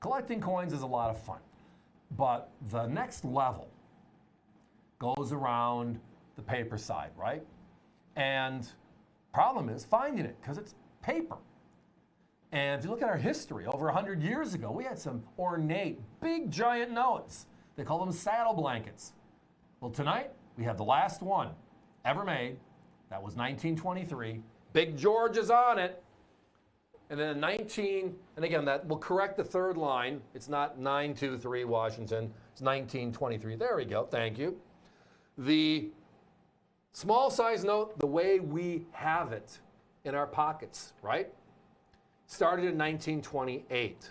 Collecting coins is a lot of fun, but the next level goes around the paper side, right? And problem is finding it because it's paper. And if you look at our history, over 100 years ago, we had some ornate, big, giant notes. They call them saddle blankets. Well, tonight, we have the last one ever made. That was 1923. Big George is on it. And then and again, that will correct the third line. It's not 923 Washington. It's 1923. There we go. Thank you. The small size note, the way we have it in our pockets, right? Started in 1928.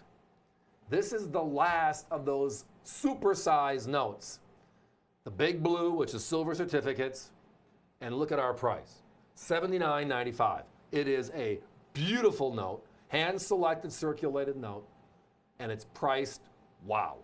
This is the last of those super-sized notes. The big blue, which is silver certificates, and look at our price, $79.95. It is a beautiful note, hand-selected circulated note, and it's priced, wow.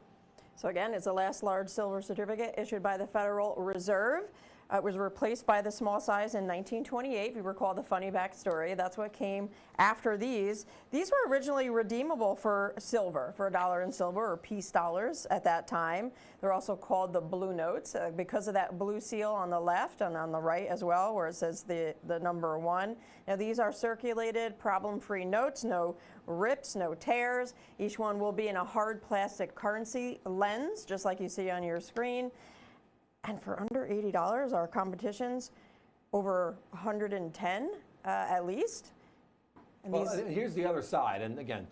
So again, it's the last large silver certificate issued by the Federal Reserve. It was replaced by the small size in 1928. If you recall the funny backstory, that's what came after these. These were originally redeemable for silver, for $1 in silver or peace dollars at that time. They're also called the blue notes because of that blue seal on the left and on the right as well, where it says the number 1. Now these are circulated, problem-free notes, no rips, no tears. Each one will be in a hard plastic currency lens, just like you see on your screen. And for under $80, our competition's over 110 at least. And well, here's the other side. And again,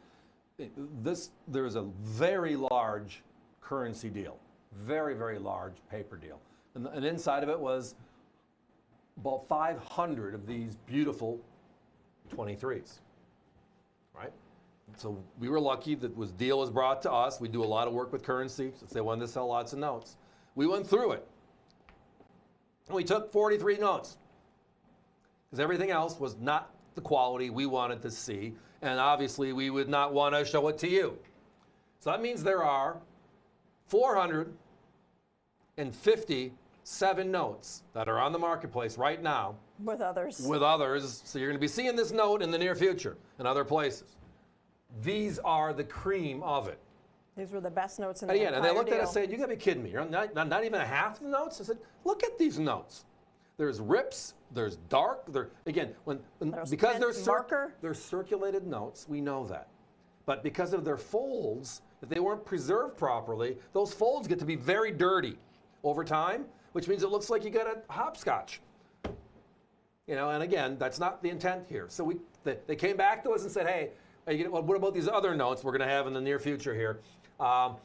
there's a very large currency deal, very, very large paper deal. And inside of it was about 500 of these beautiful 23s, right? So we were lucky that deal was brought to us. We do a lot of work with currency since they wanted to sell lots of notes. We went through it. We took 43 notes because everything else was not the quality we wanted to see, and obviously we would not want to show it to you. So that means there are 457 notes that are on the marketplace right now. With others. With others. So you're going to be seeing this note in the near future in other places. These are the cream of it. These were the best notes in the entire and they looked deal. at us and said, you got to be kidding me. You're not even half the notes? I said, look at these notes. There's rips, there's dark. Because they're circulated notes, we know that. But because of their folds, if they weren't preserved properly, those folds get to be very dirty over time, which means it looks like you got a hopscotch. And again, that's not the intent here. So they came back to us and said, hey, what about these other notes we're going to have in the near future here? And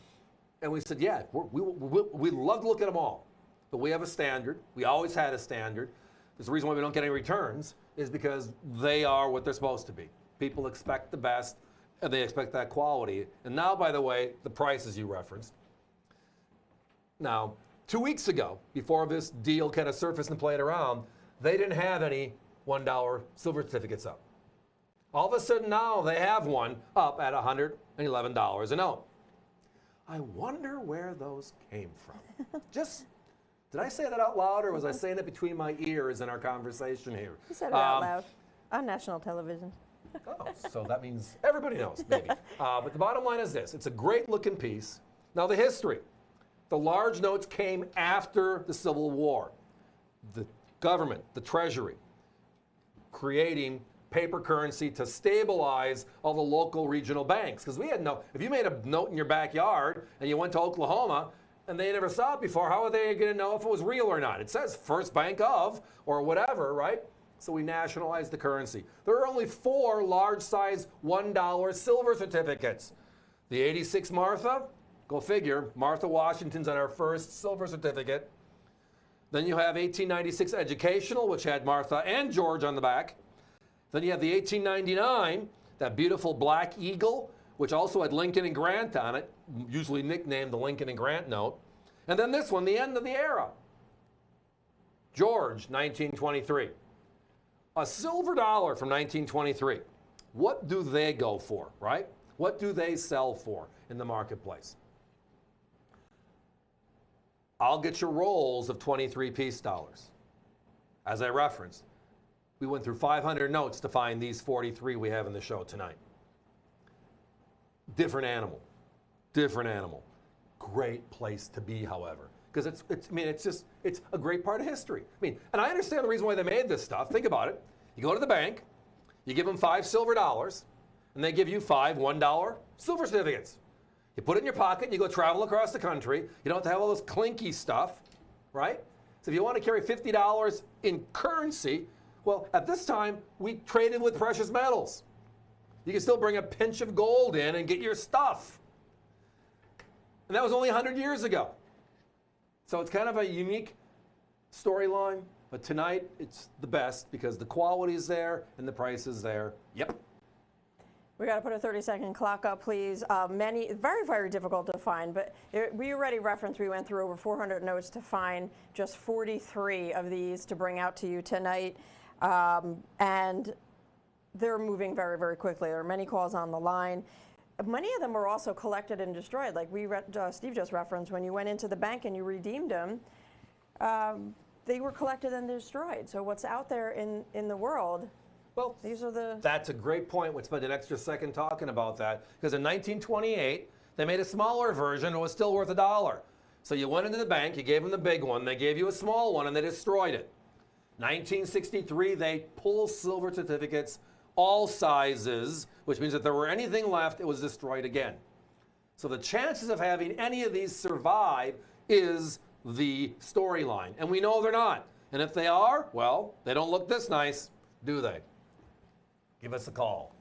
we said, yeah, we'd love to look at them all. But we have a standard. We always had a standard. There's the reason why we don't get any returns is because they are what they're supposed to be. People expect the best, and they expect that quality. And now, by the way, the prices you referenced. Now, 2 weeks ago, before this deal kind of surfaced and played around, they didn't have any $1 silver certificates up. All of a sudden now they have one up at $111 a note. I wonder where those came from. Did I say that out loud, or was I saying it between my ears in our conversation here? You said it out loud on national television. Oh, so that means everybody knows, maybe. But the bottom line is this. It's a great looking piece. Now the history. The large notes came after the Civil War. The government, the Treasury, creating paper currency to stabilize all the local regional banks. Because if you made a note in your backyard and you went to Oklahoma and they never saw it before, how are they going to know if it was real or not? It says First Bank of or whatever, right? So we nationalized the currency. There are only 4 large-size $1 silver certificates. The 86 Martha, go figure, Martha Washington's on our first silver certificate. Then you have 1896 Educational, which had Martha and George on the back. Then you have the 1899, that beautiful black eagle, which also had Lincoln and Grant on it, usually nicknamed the Lincoln and Grant note. And then this one, the end of the era. George, 1923. A silver dollar from 1923. What do they go for, right? What do they sell for in the marketplace? I'll get your rolls of 23 peace dollars. As I referenced, we went through 500 notes to find these 43 we have in the show tonight. Different animal. different animal. Great place to be, however, because it's a great part of history. I mean, and I understand the reason why they made this stuff. Think about it. You go to the bank, you give them $5 silver, and they give you 5 $1 silver certificates. You put it in your pocket, and you go travel across the country. You don't have to have all this clinky stuff, right? So if you want to carry $50 in currency, well, at this time, we traded with precious metals. You can still bring a pinch of gold in and get your stuff. And that was only 100 years ago. So it's kind of a unique storyline, but tonight it's the best because the quality is there and the price is there. Yep. We got to put a 30-second clock up, please. Many, very, very difficult to find, but we already referenced, we went through over 400 notes to find just 43 of these to bring out to you tonight. And they're moving very, very quickly. There are many calls on the line. Many of them were also collected and destroyed. Like Steve just referenced, when you went into the bank and you redeemed them, they were collected and destroyed. So what's out there in the world, well, these are the... That's a great point. We'll spend an extra second talking about that. Because in 1928, they made a smaller version. It was still worth $1. So you went into the bank, you gave them the big one, they gave you a small one, and they destroyed it. 1963, they pulled silver certificates, all sizes, which means if there were anything left, it was destroyed again. So the chances of having any of these survive is the storyline. And we know they're not. And if they are, well, they don't look this nice, do they? Give us a call.